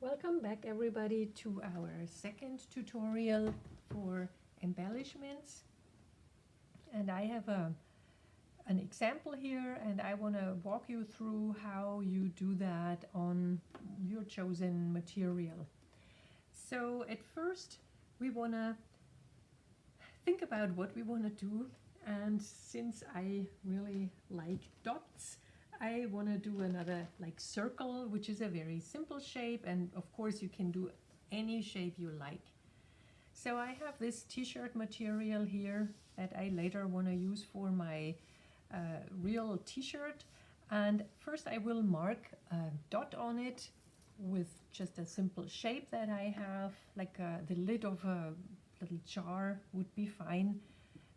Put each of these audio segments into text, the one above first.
Welcome back everybody to our second tutorial for embellishments, and I have an example here, and I want to walk you through how you do that on your chosen material. So at first we want to think about what we want to do, and since I really like dots, I want to do another like circle, which is a very simple shape, and of course you can do any shape you like. So I have this t-shirt material here that I later want to use for my real t-shirt, and first I will mark a dot on it with just a simple shape that I have, like the lid of a little jar would be fine.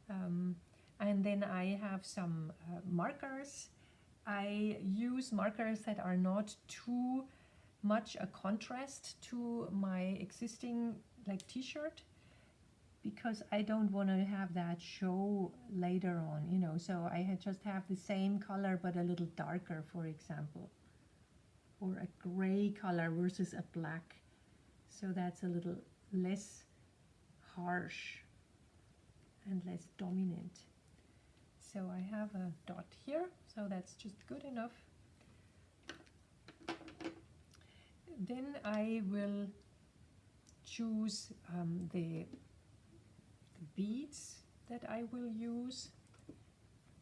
And then I have some markers. I use markers that are not too much a contrast to my existing like t-shirt, because I don't want to have that show later on, you know, so I just have the same color but a little darker, for example, or a gray color versus a black, so that's a little less harsh and less dominant. So I have a dot here, so that's just good enough. Then I will choose the beads that I will use.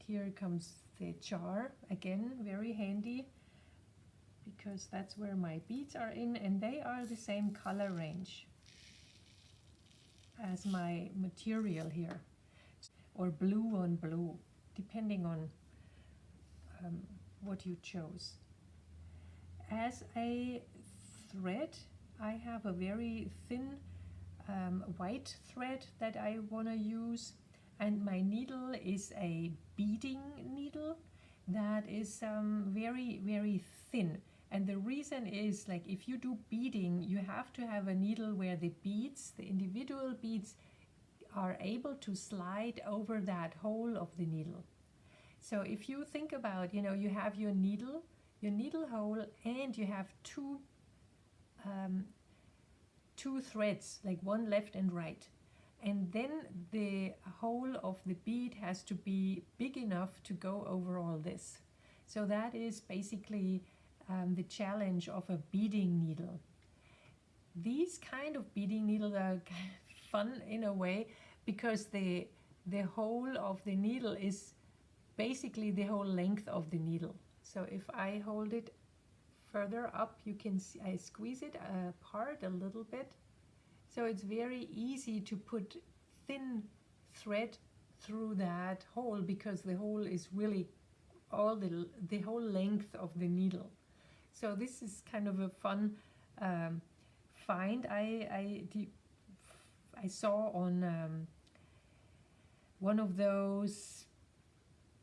Here comes the jar, again very handy, because that's where my beads are in, and they are the same color range as my material here, or blue on blue, depending on what you chose. As a thread, I have a very thin white thread that I want to use, and my needle is a beading needle that is very, very thin. And the reason is, like, if you do beading, you have to have a needle where the beads, the individual beads, are able to slide over that hole of the needle. So if you think about, you know, you have your needle hole, and you have two threads, like one left and right, and then the hole of the bead has to be big enough to go over all this. So that is basically the challenge of a beading needle. These kind of beading needles are fun in a way, because the hole of the needle is basically the whole length of the needle. So if I hold it further up, you can see I squeeze it apart a little bit. So it's very easy to put thin thread through that hole, because the hole is really all the whole length of the needle. So this is kind of a fun find I saw on one of those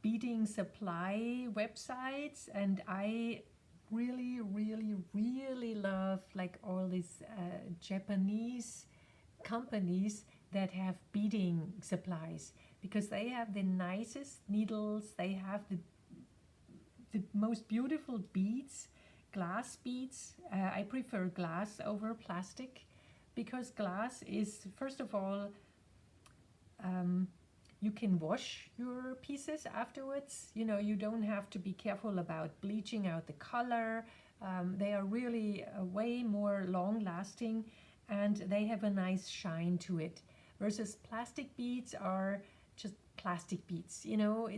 beading supply websites, and I really, really, really love like all these Japanese companies that have beading supplies, because they have the nicest needles, they have the most beautiful beads, glass beads. I prefer glass over plastic, because glass is, first of all, you can wash your pieces afterwards. You know, you don't have to be careful about bleaching out the color. They are really way more long lasting, and they have a nice shine to it, versus plastic beads are just plastic beads. You know,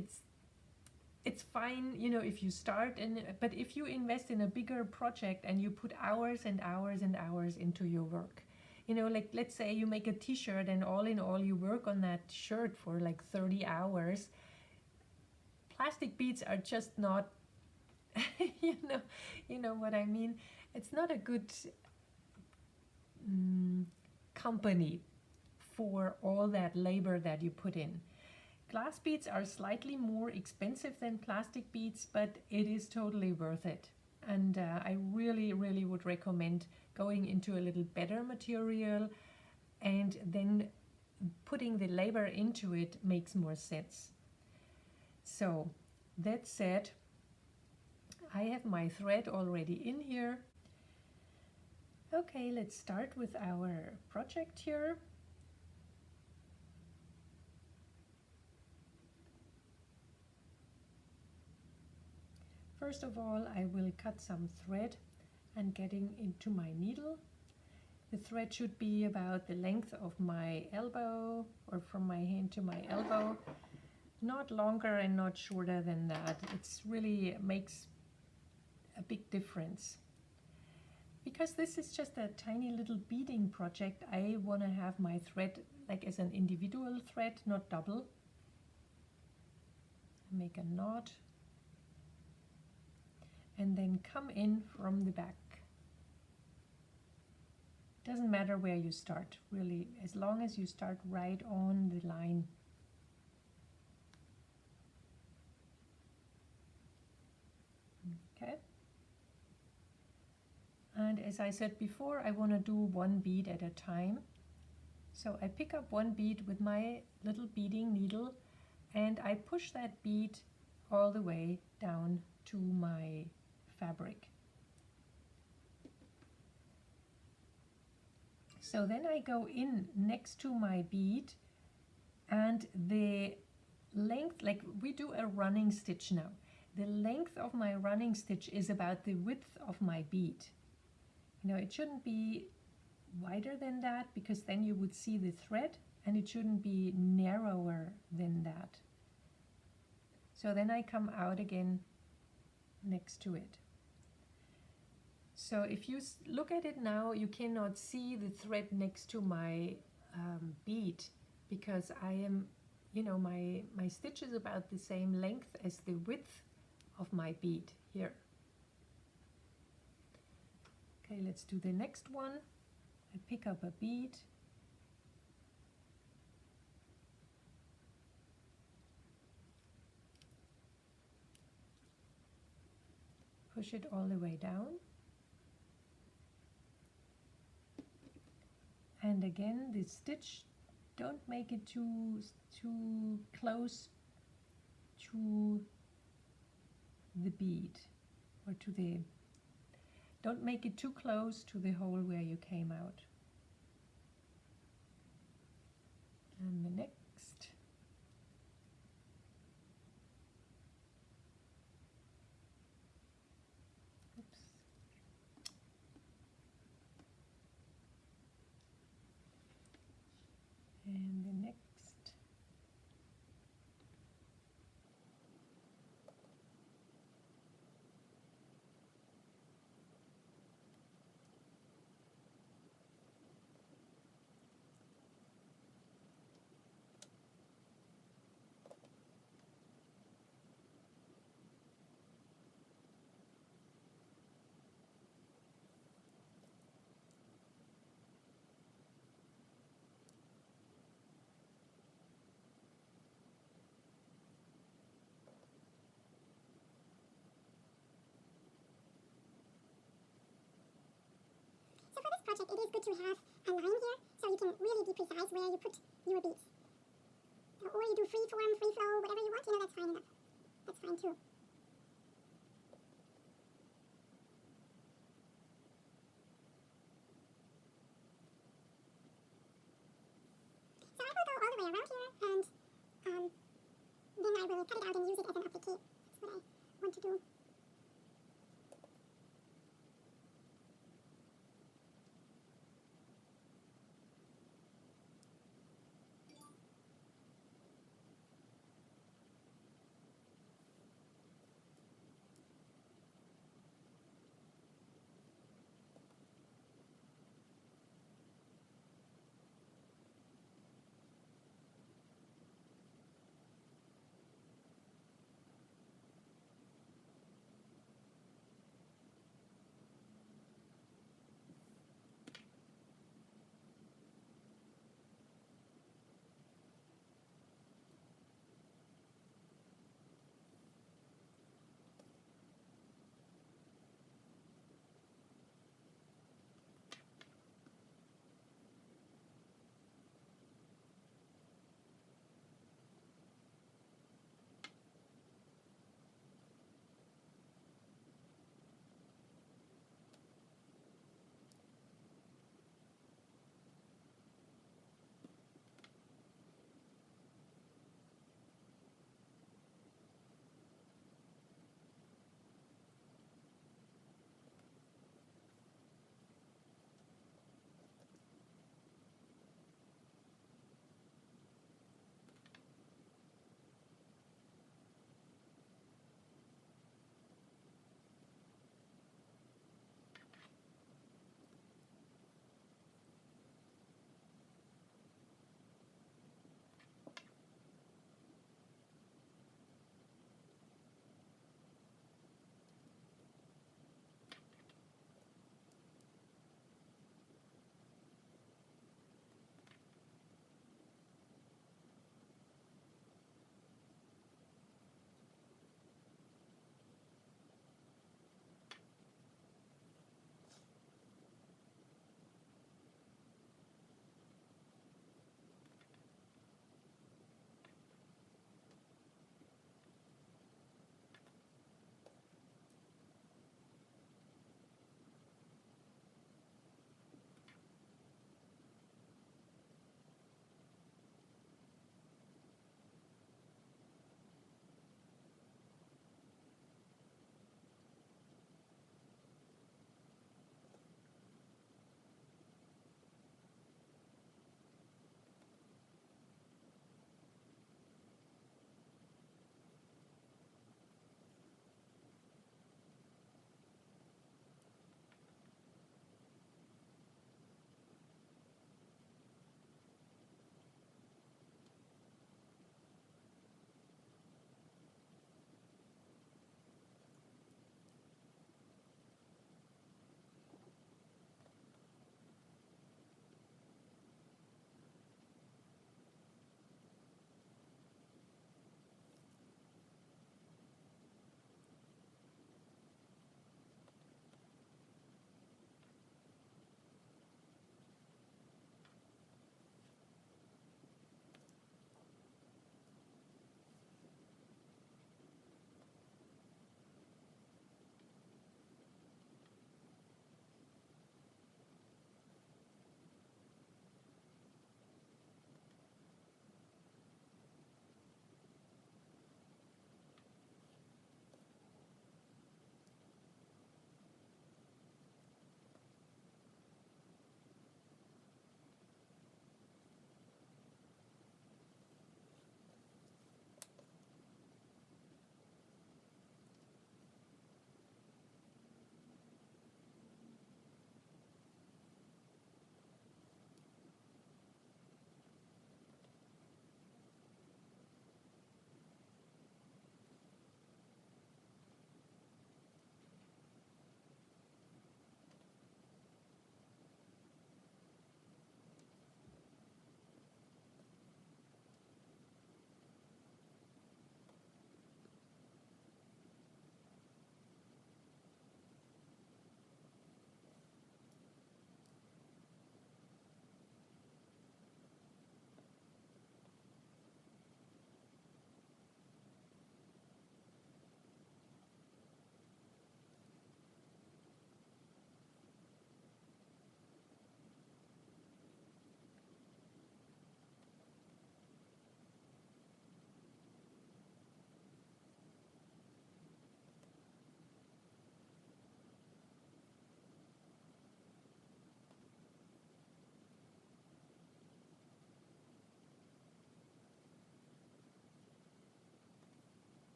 it's fine, you know, if you start, but if you invest in a bigger project and you put hours and hours and hours into your work, you know, like let's say you make a t-shirt, and all in all you work on that shirt for like 30 hours. Plastic beads are just not, you know what I mean? It's not a good company for all that labor that you put in. Glass beads are slightly more expensive than plastic beads, but it is totally worth it. And I really, really would recommend going into a little better material, and then putting the labor into it makes more sense. So that said, I have my thread already in here. Okay, let's start with our project here. First of all, I will cut some thread and getting into my needle. The thread should be about the length of my elbow, or from my hand to my elbow. Not longer and not shorter than that. It's really makes a big difference. Because this is just a tiny little beading project, I want to have my thread like as an individual thread, not double. Make a knot and then come in from the back. Doesn't matter where you start, really, as long as you start right on the line. Okay. And as I said before, I want to do one bead at a time. So I pick up one bead with my little beading needle and I push that bead all the way down to my fabric. So then I go in next to my bead, and the length, like we do a running stitch now. The length of my running stitch is about the width of my bead. You know, it shouldn't be wider than that because then you would see the thread, and it shouldn't be narrower than that. So then I come out again next to it. So if you look at it now, you cannot see the thread next to my bead because I am, you know, my stitch is about the same length as the width of my bead here. Okay, let's do the next one. I pick up a bead. Push it all the way down. And again, the stitch, don't make it too close to the bead, or to the, don't make it too close to the hole where you came out. And the next. Oops. And the next. Project, it is good to have a line here, so you can really be precise where you put your beads. Or you do free form, free flow, whatever you want, you know, that's fine enough. That's fine too. So I will go all the way around here, and then I will cut it out and use it as an applique. That's what I want to do.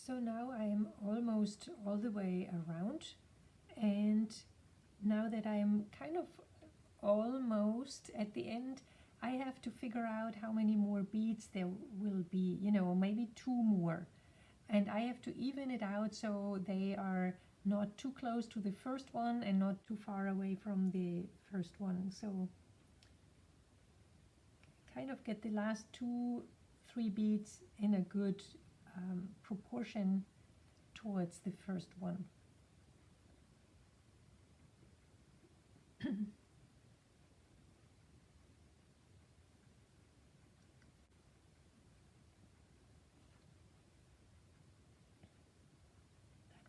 So now I am almost all the way around, and now that I'm kind of almost at the end, I have to figure out how many more beads there will be, maybe 2 more. And I have to even it out so they are not too close to the first one and not too far away from the first one. So kind of get the last 2-3 beads in a good proportion towards the first one.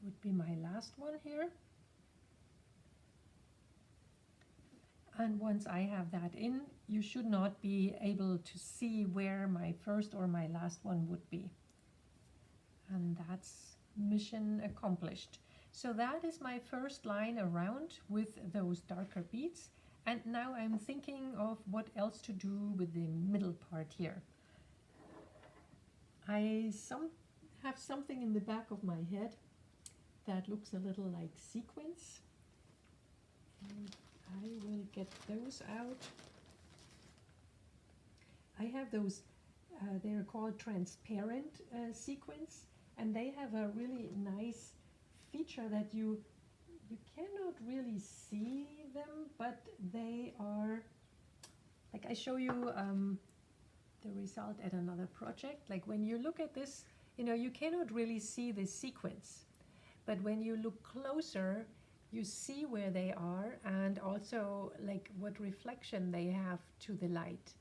Would be my last one here. And once I have that in, you should not be able to see where my first or my last one would be. And that's mission accomplished. So that is my first line around with those darker beads. And now I'm thinking of what else to do with the middle part here. I have something in the back of my head that looks a little like sequins. And I will get those out. I have those, they're called transparent sequins, and they have a really nice feature that you cannot really see them, but they are, like I show you the result at another project. Like when you look at this, you cannot really see the sequins. But when you look closer, you see where they are and also like what reflection they have to the light.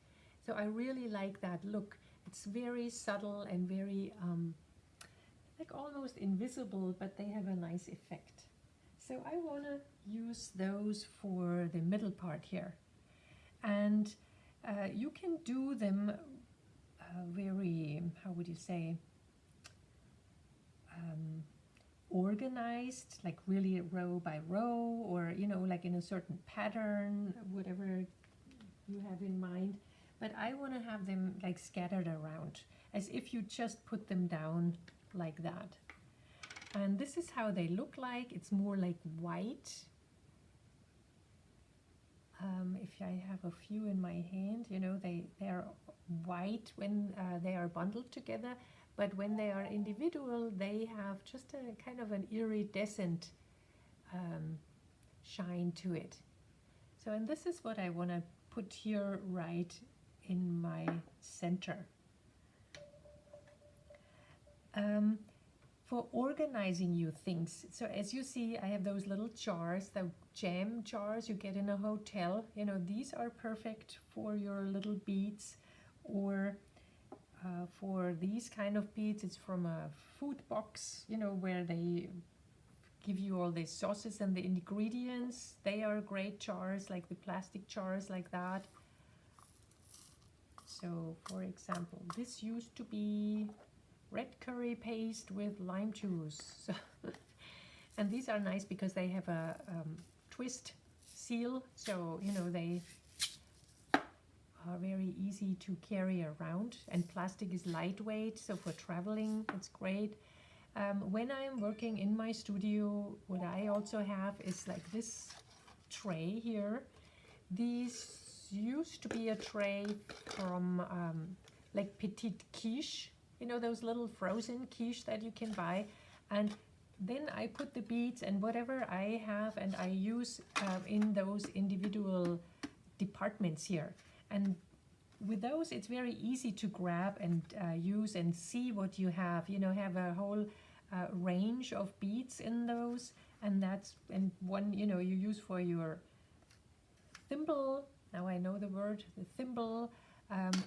So I really like that look. It's very subtle and very like almost invisible, but they have a nice effect. So I want to use those for the middle part here. And you can do them very, how would you say, organized, like really row by row, or like in a certain pattern, whatever you have in mind. But I want to have them like scattered around as if you just put them down like that. And this is how they look like. It's more like white. If I have a few in my hand, they are white when they are bundled together. But when they are individual, they have just a kind of an iridescent shine to it. So, and this is what I want to put here right in my center. For organizing your things, so as you see, I have those little jars, the jam jars you get in a hotel. These are perfect for your little beads, or for these kind of beads, it's from a food box, where they give you all the sauces and the ingredients. They are great jars, like the plastic jars like that. So, for example, this used to be red curry paste with lime juice. And these are nice because they have a twist seal, so they are very easy to carry around, and plastic is lightweight, so for traveling it's great. When I'm working in my studio, what I also have is like this tray here. These used to be a tray from like petite quiche, those little frozen quiche that you can buy, and then I put the beads and whatever I have, and I use in those individual departments here. And with those, it's very easy to grab and use and see what you have. Have a whole range of beads in those, and one you use for your thimble. Now I know the word, the thimble,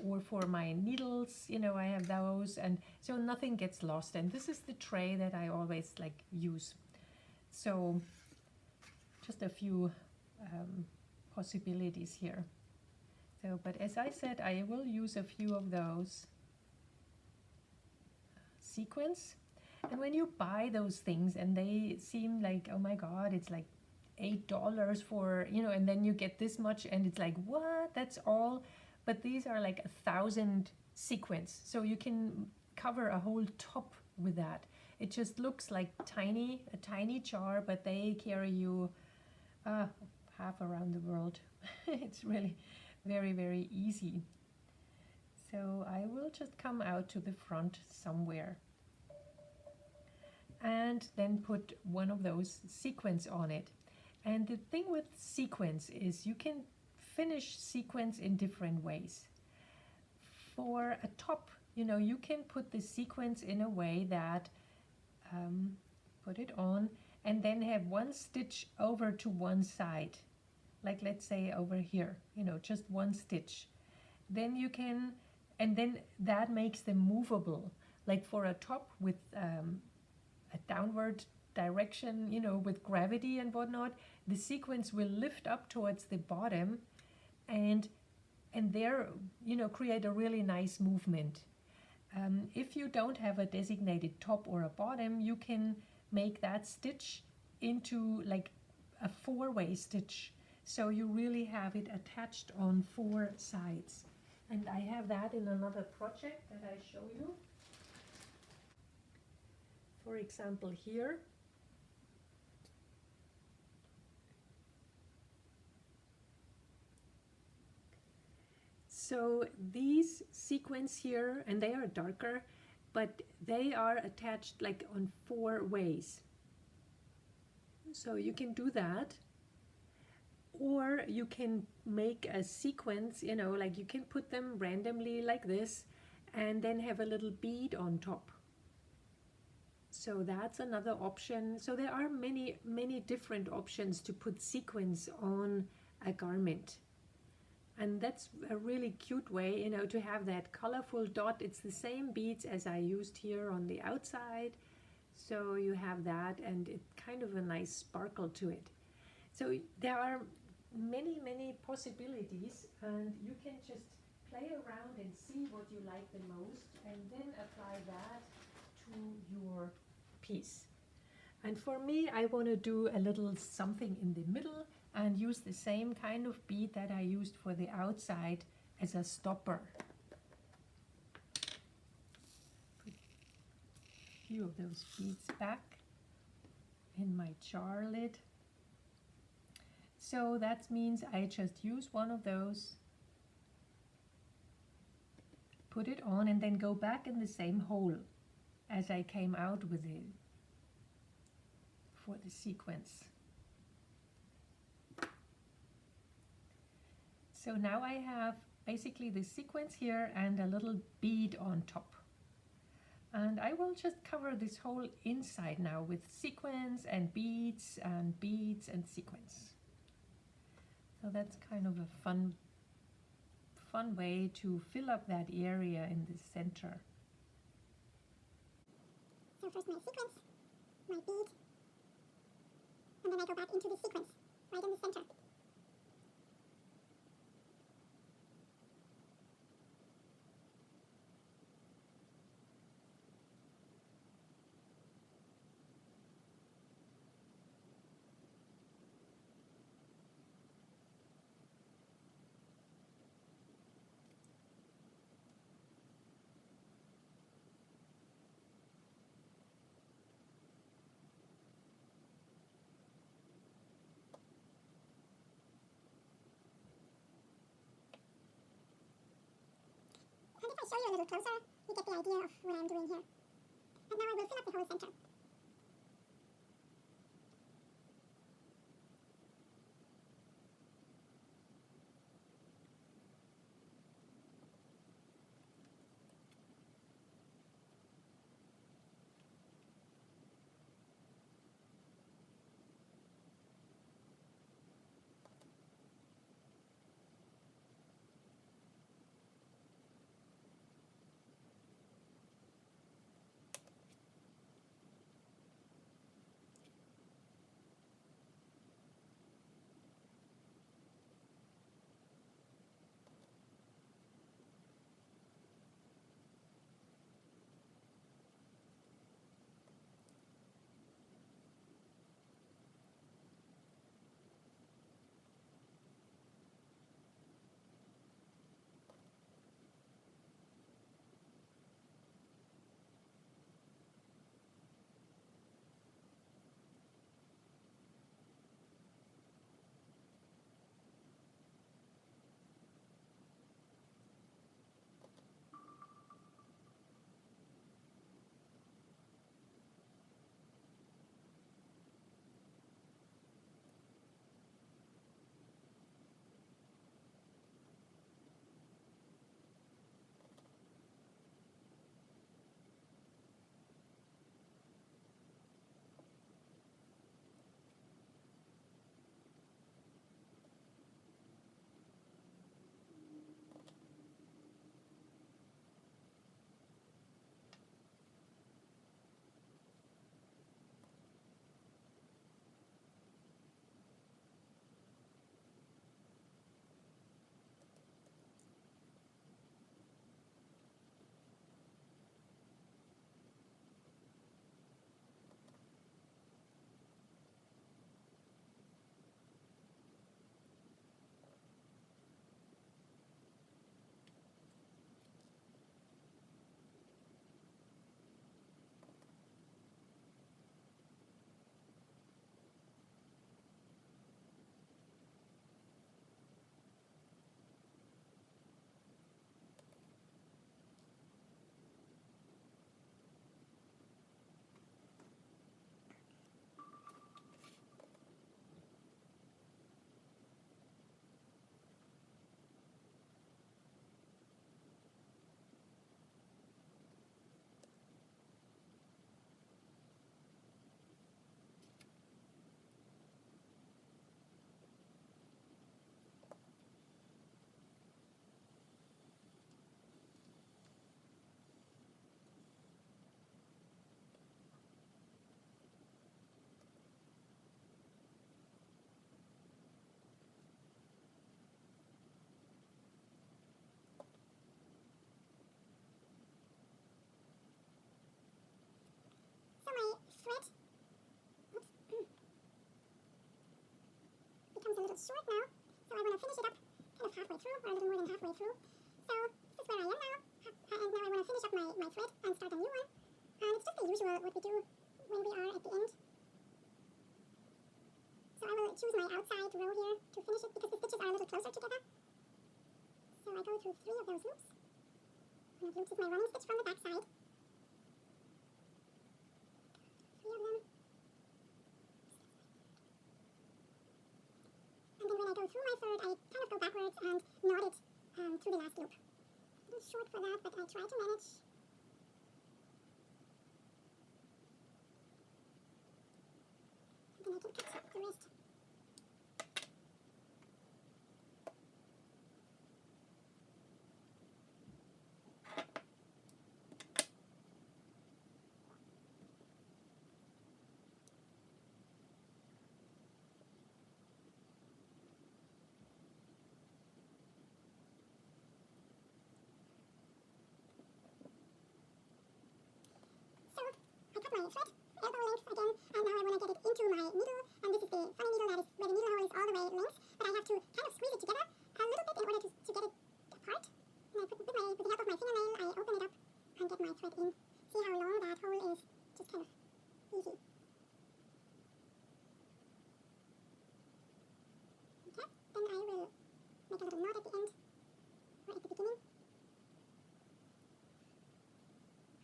or for my needles. I have those, and so nothing gets lost. And this is the tray that I always like use. So just a few possibilities here. So, but as I said, I will use a few of those sequins. And when you buy those things and they seem like, oh my God, it's like $8 for, and then you get this much and it's like, what? That's all? But these are like 1,000 sequins. So you can cover a whole top with that. It just looks like a tiny jar, but they carry you half around the world. It's really very, very easy. So I will just come out to the front somewhere and then put one of those sequins on it. And the thing with sequins is you can finish sequins in different ways. For a top, you can put the sequins in a way that put it on and then have one stitch over to one side, like let's say over here, just one stitch. Then you can, and then that makes them movable. Like for a top with a downward direction, with gravity and whatnot, the sequins will lift up towards the bottom and there, create a really nice movement. If you don't have a designated top or a bottom, you can make that stitch into like a four-way stitch. So you really have it attached on four sides. And I have that in another project that I show you. For example, here. So these sequins here, and they are darker, but they are attached like on four ways. So you can do that. Or you can make a sequence, like you can put them randomly like this and then have a little bead on top. So that's another option. So there are many, many different options to put sequins on a garment. And that's a really cute way, to have that colorful dot. It's the same beads as I used here on the outside. So you have that and it's kind of a nice sparkle to it. So there are many, many possibilities, and you can just play around and see what you like the most and then apply that to your piece. And for me, I want to do a little something in the middle and use the same kind of bead that I used for the outside as a stopper. Put a few of those beads back in my jar lid. So that means I just use one of those, put it on, and then go back in the same hole as I came out with it for the sequence. So now I have basically the sequence here and a little bead on top. And I will just cover this whole inside now with sequins and beads and beads and sequins. So that's kind of a fun way to fill up that area in the center. So first my sequence, my bead, and then I go back into the sequence, right in the center. And if I show you a little closer, you get the idea of what I'm doing here. And now I will fill up the whole center. bit short now, so I want to finish it up kind of halfway through, or a little more than halfway through. So this is where I am now, and now I want to finish up my thread and start a new one. And it's just the usual what we do when we are at the end. So I will choose my outside row here to finish it because the stitches are a little closer together. So I go through 3 of those loops. One of the loops is my running stitch from the back side. 3 of them. And then when I go through my third, I kind of go backwards and knot it through the last loop. A little short for that, but I try to manage. And then I can cut the rest. So I cut my thread, elbow length again, and now I want to get it into my needle, and this is the funny needle that is where the needle hole is all the way length, but I have to kind of squeeze it together a little bit in order to get it apart. And I put with the help of my fingernail, I open it up and get my thread in. See how long that hole is? Just kind of easy. Okay, then I will make a little knot at the end, or at the beginning,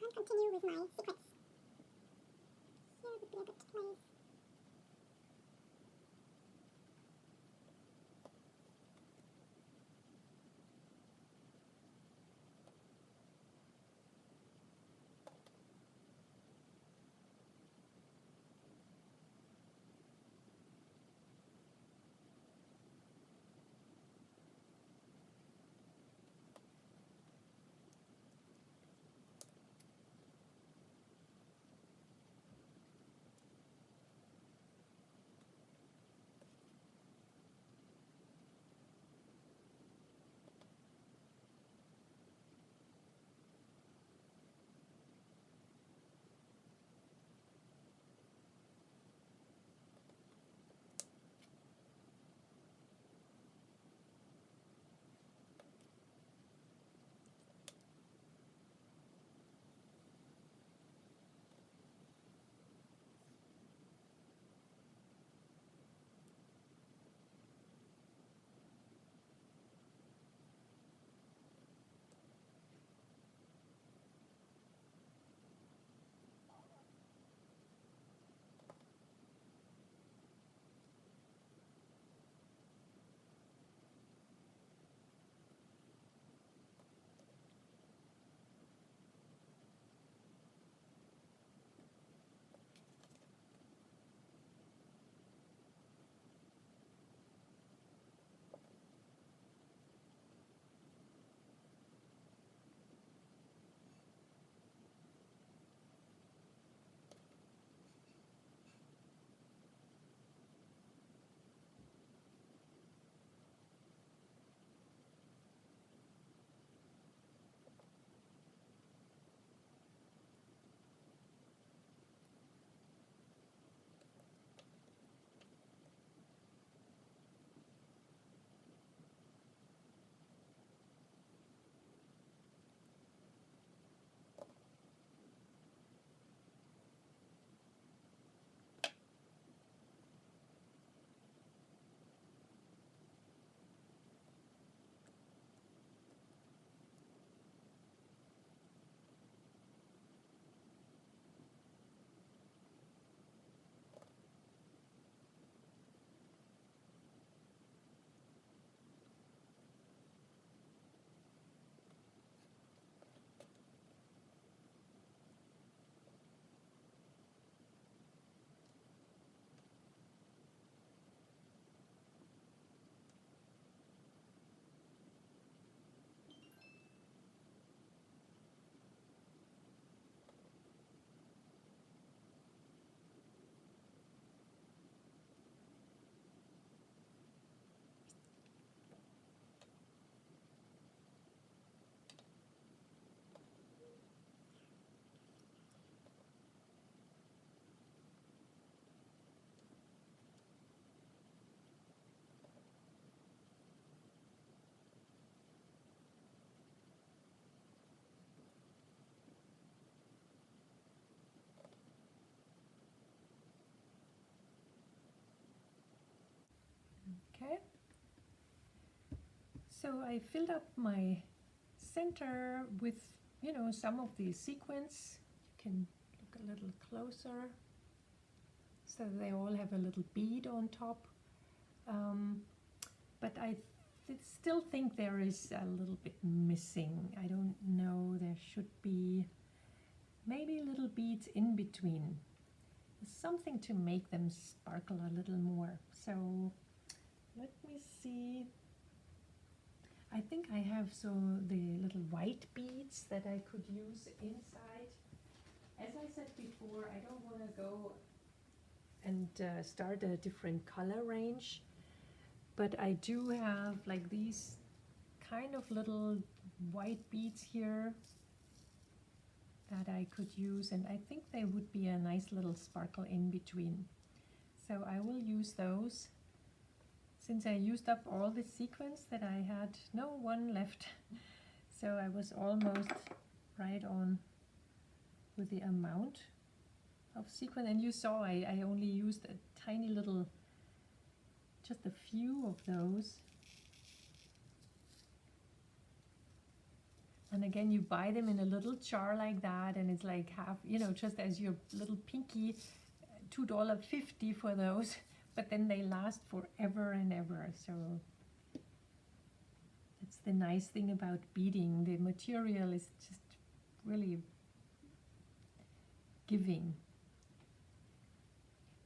and continue with my sequence. Here would be a good place. Okay. So I filled up my center with, some of the sequins. You can look a little closer. So they all have a little bead on top. But I still think there is a little bit missing. I don't know, there should be maybe little beads in between. Something to make them sparkle a little more. So let me see. I think I have the little white beads that I could use inside. As I said before, I don't want to go and start a different color range, but I do have like these kind of little white beads here that I could use, and I think they would be a nice little sparkle in between. So I will use those. Since I used up all the sequins that I had, no one left. So I was almost right on with the amount of sequin. And you saw I only used a tiny little, just a few of those. And again, you buy them in a little jar like that, and it's like half, just as your little pinky, $2.50 for those. But then they last forever and ever. So that's the nice thing about beading. The material is just really giving.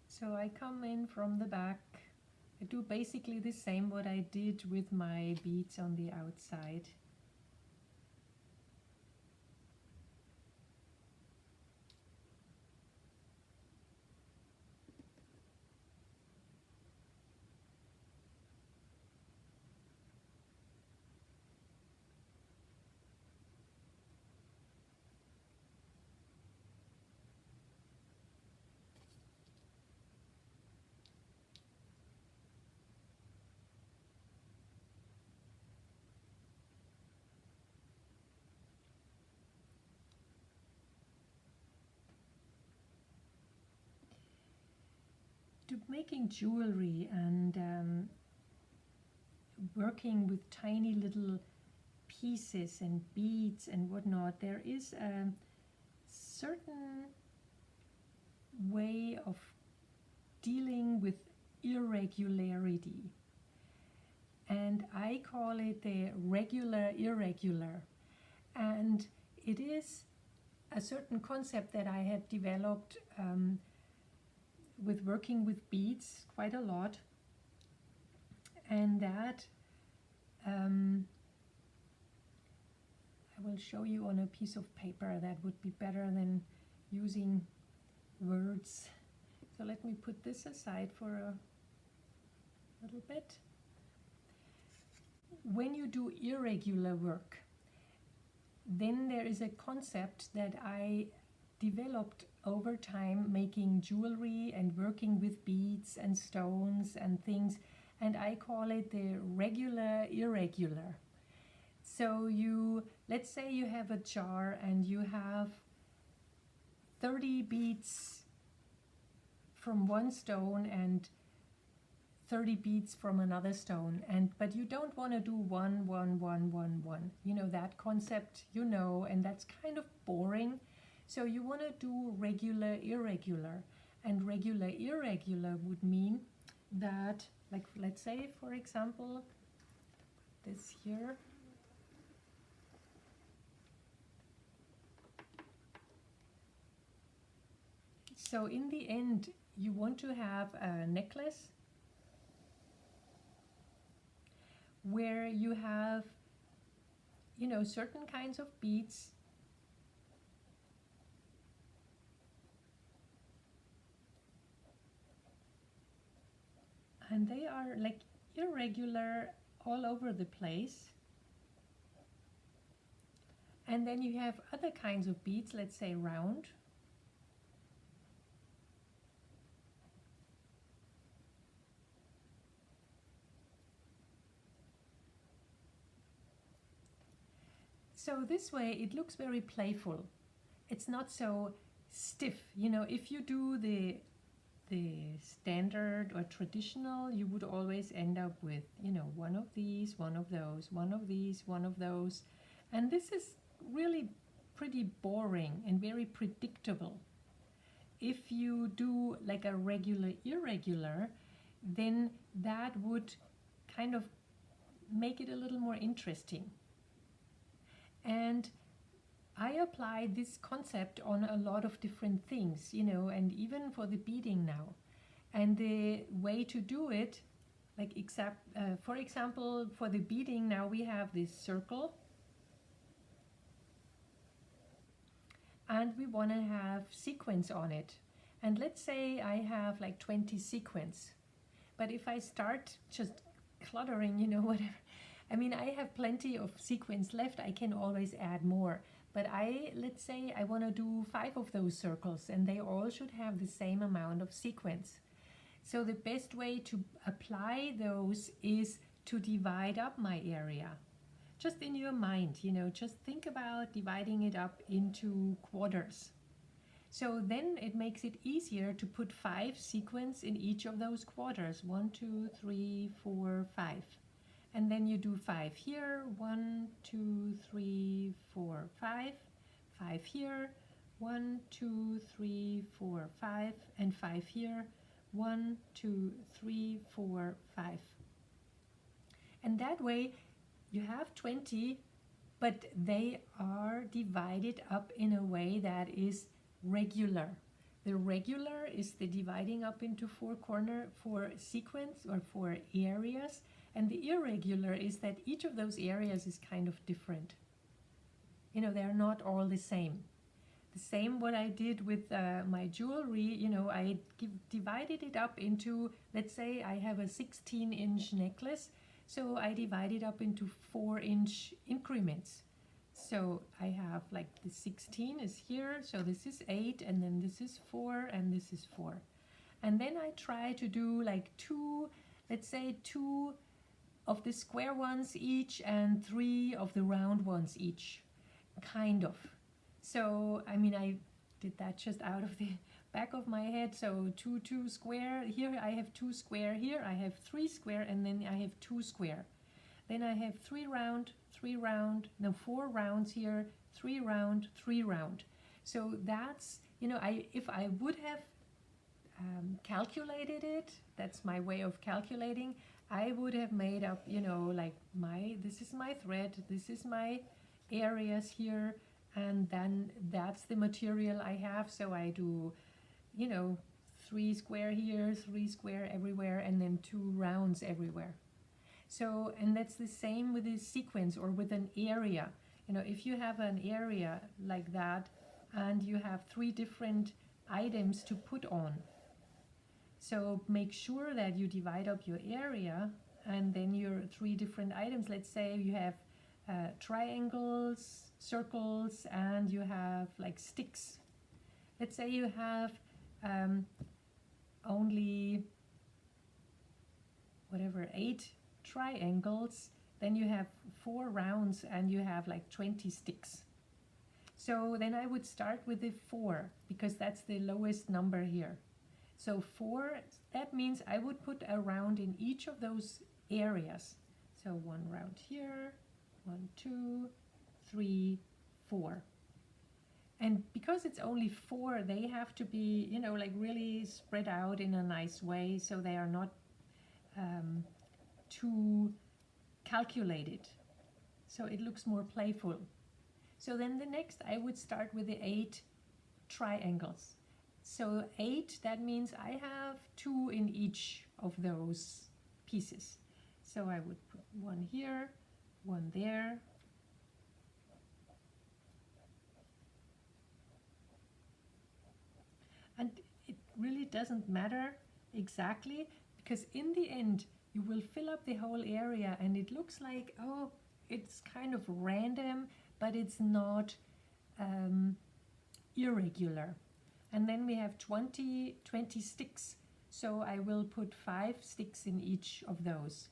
So I come in from the back. I do basically the same what I did with my beads on the outside. To making jewelry and working with tiny little pieces and beads and whatnot, there is a certain way of dealing with irregularity. And I call it the regular irregular. And it is a certain concept that I have developed with working with beads quite a lot, and that I will show you on a piece of paper. That would be better than using words. So let me put this aside for a little bit. When you do irregular work, then there is a concept that I developed over time, making jewelry and working with beads and stones and things, and I call it the regular irregular. So let's say you have a jar and you have 30 beads from one stone and 30 beads from another stone, but you don't want to do 1, 1, 1, 1, 1. That concept, and that's kind of boring. So you want to do regular irregular, and regular irregular would mean that, like, let's say for example this here. So in the end you want to have a necklace where you have certain kinds of beads and they are like irregular all over the place. And then you have other kinds of beads, let's say round. So this way it looks very playful. It's not so stiff. If you do the the standard or traditional, you would always end up with, you know, one of these, one of those, one of these, one of those. And this is really pretty boring and very predictable. If you do like a regular irregular, then that would kind of make it a little more interesting. And I apply this concept on a lot of different things, you know, and even for the beading now. And the way to do it, like for example, for the beading now we have this circle. And we want to have sequins on it. And let's say I have like 20 sequins. But if I start just cluttering, you know, whatever, I mean, I have plenty of sequins left. I can always add more. But let's say I want to do 5 of those circles, and they all should have the same amount of sequins. So the best way to apply those is to divide up my area. Just in your mind, you know, just think about dividing it up into quarters. So then it makes it easier to put 5 sequins in each of those quarters. 1, 2, 3, 4, 5. And then you do 5 here, 1, 2, 3, 4, 5. 5 here, 1, 2, 3, 4, 5. And 5 here, 1, 2, 3, 4, 5. And that way you have 20, but they are divided up in a way that is regular. The regular is the dividing up into 4 sequence or 4 areas, and the irregular is that each of those areas is kind of different. You know, they're not all the same. The same what I did with my jewelry, you know, I divided it up into, let's say I have a 16-inch necklace, so I divide it up into 4-inch increments. So I have like the 16 is here, so this is 8, and then this is 4, and this is 4. And then I try to do like 2, let's say 2 of the square ones each and 3 of the round ones each, kind of. So, I mean, I did that just out of the back of my head. So 2 square, here I have 2 square, here I have 3 square, and then I have 2 square. Then I have 3 round, 3 round, no 4 rounds here, 3 round, 3 round. So that's, you know, if I would have calculated it, that's my way of calculating, I would have made up, you know, like this is my thread, this is my areas here, and then that's the material I have. So I do, you know, 3 square here, 3 square everywhere, and then 2 rounds everywhere. So, and that's the same with this sequence or with an area. You know, if you have an area like that and you have 3 different items to put on, so make sure that you divide up your area and then your 3 different items. Let's say you have triangles, circles, and you have like sticks. Let's say you have only whatever 8 triangles, then you have 4 rounds and you have like 20 sticks. So then I would start with the 4 because that's the lowest number here. So 4, that means I would put a round in each of those areas. So 1 round here, 1, 2, 3, 4. And because it's only 4, they have to be, you know, like really spread out in a nice way so they are not too calculated. So it looks more playful. So then the next I would start with the 8 triangles. So 8, that means I have 2 in each of those pieces. So I would put 1 here, 1 there. And it really doesn't matter exactly, because in the end you will fill up the whole area and it looks like, oh, it's kind of random, but it's not irregular. And then we have 20 sticks. So I will put 5 sticks in each of those.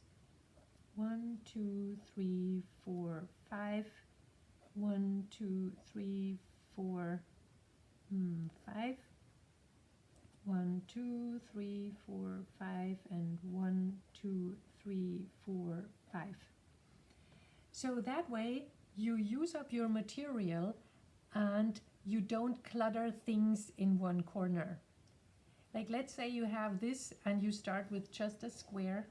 1, 2, 3, 4, 5. 1, 2, 3, 4, 5. 1, 2, 3, 4, 5, and 1, 2, 3, 4, 5. So that way you use up your material and you don't clutter things in one corner. Like let's say you have this and you start with just a square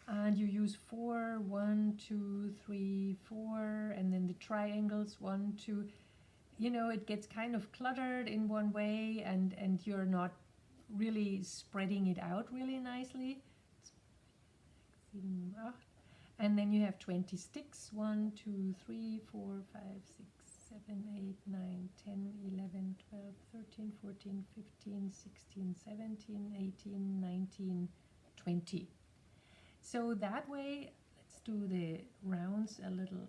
and you use 4, 1, 2, 3, 4, and then the triangles 1, 2. You know, it gets kind of cluttered in one way and you're not really spreading it out really nicely. And then you have 20 sticks, 1, 2, 3, 4, 5, 6, 7, 8, 9, 10, 11, 12, 13, 14, 15, 16, 17, 18, 19, 20. So that way, let's do the rounds a little.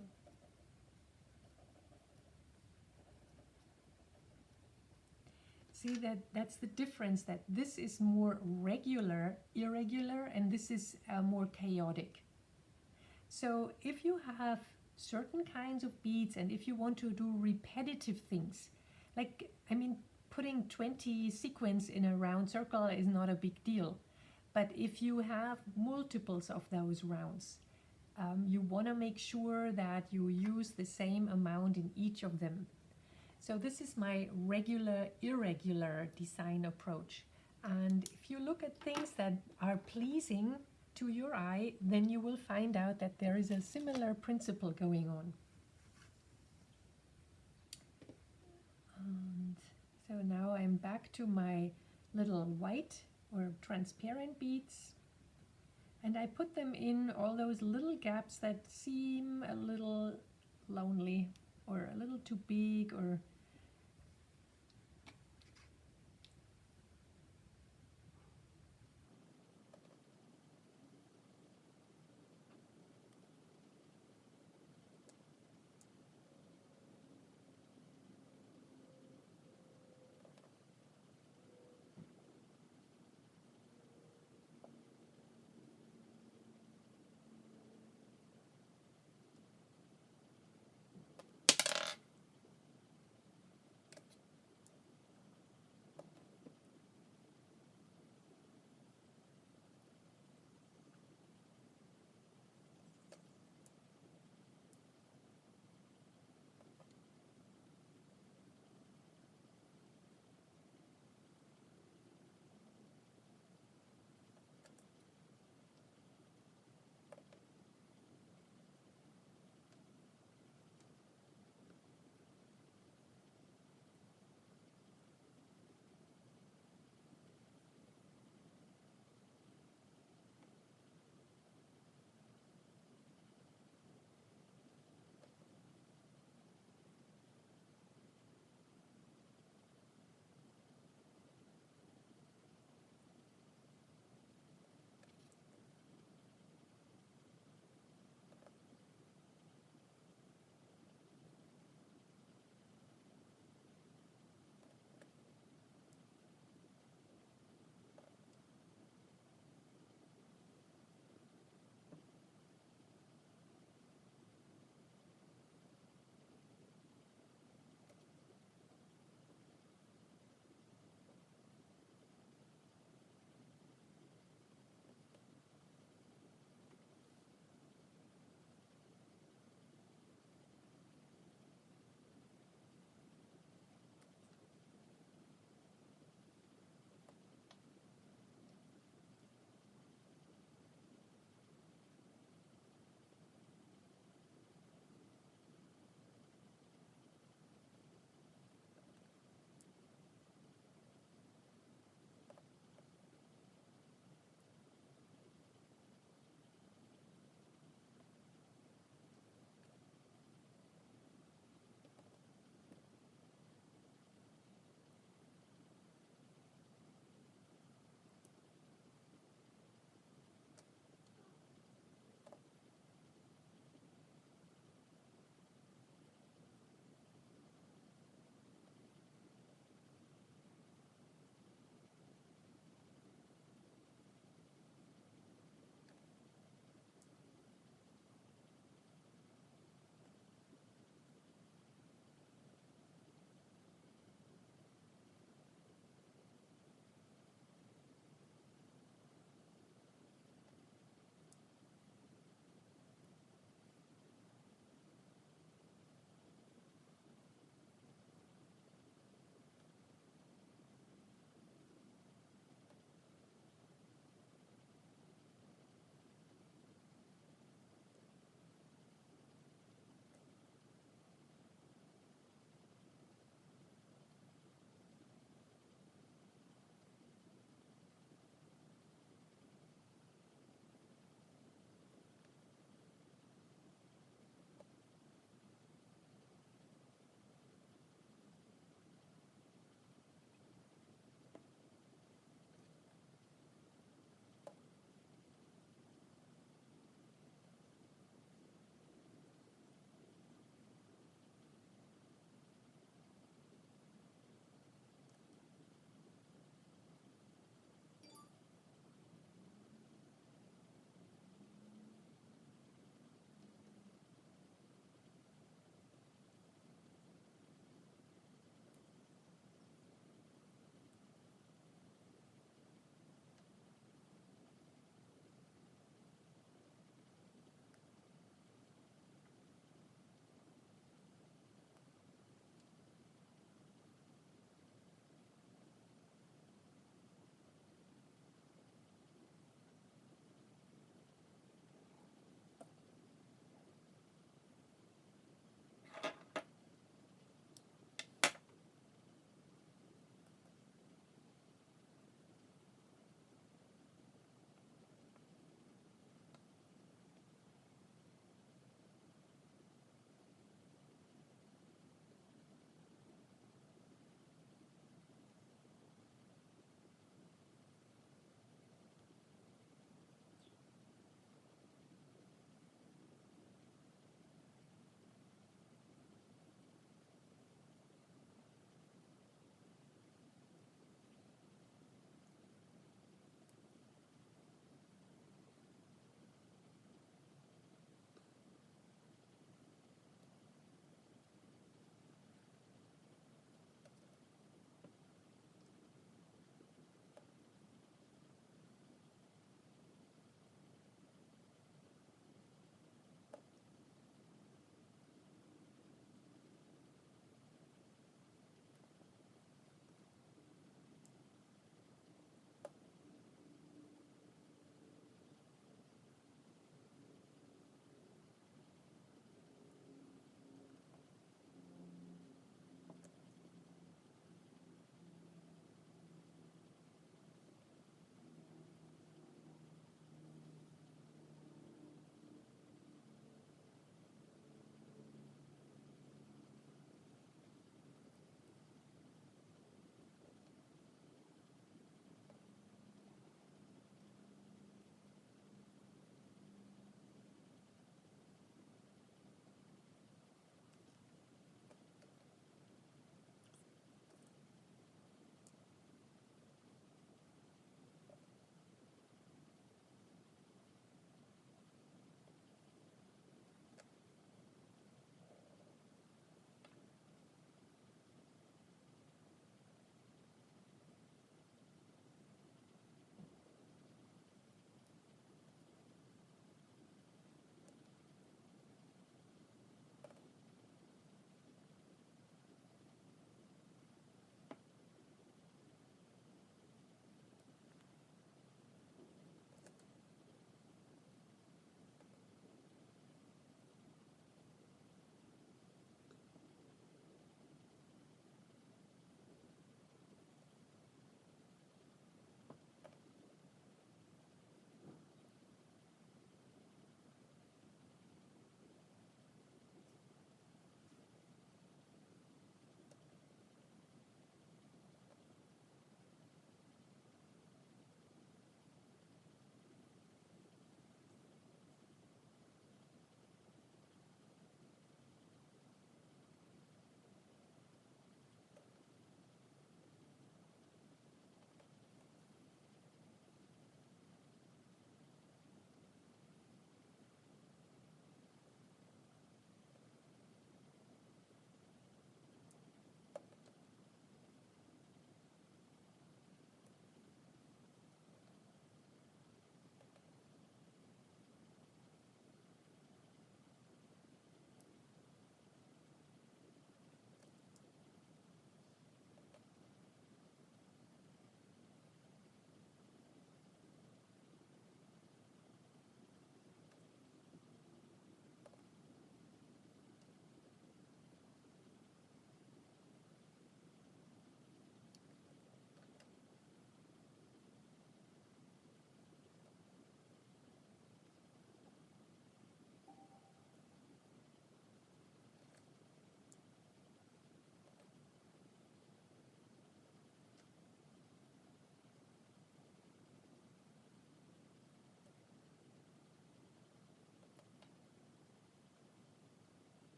See that's the difference, that this is more regular, irregular, and this is more chaotic. So if you have certain kinds of beads and if you want to do repetitive things, like, I mean, putting 20 sequins in a round circle is not a big deal. But if you have multiples of those rounds, you want to make sure that you use the same amount in each of them. So this is my regular, irregular design approach. And if you look at things that are pleasing to your eye, then you will find out that there is a similar principle going on. And so now I'm back to my little white or transparent beads. And I put them in all those little gaps that seem a little lonely or a little too big, or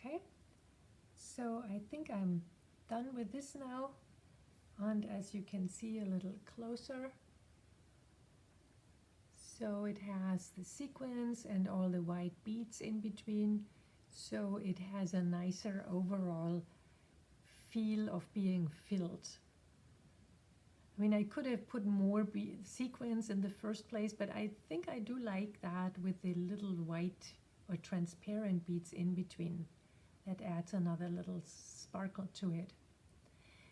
Okay, so I think I'm done with this now, and as you can see a little closer, so it has the sequins and all the white beads in between, so it has a nicer overall feel of being filled. I mean, I could have put more sequins in the first place, but I think I do like that with the little white or transparent beads in between. That adds another little sparkle to it.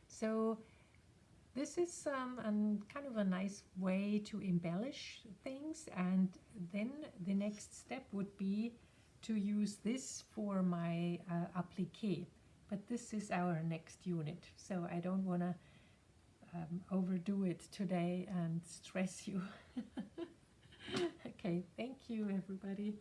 So this is kind of a nice way to embellish things, and then the next step would be to use this for my applique. But this is our next unit, so I don't want to overdo it today and stress you. Okay, thank you everybody.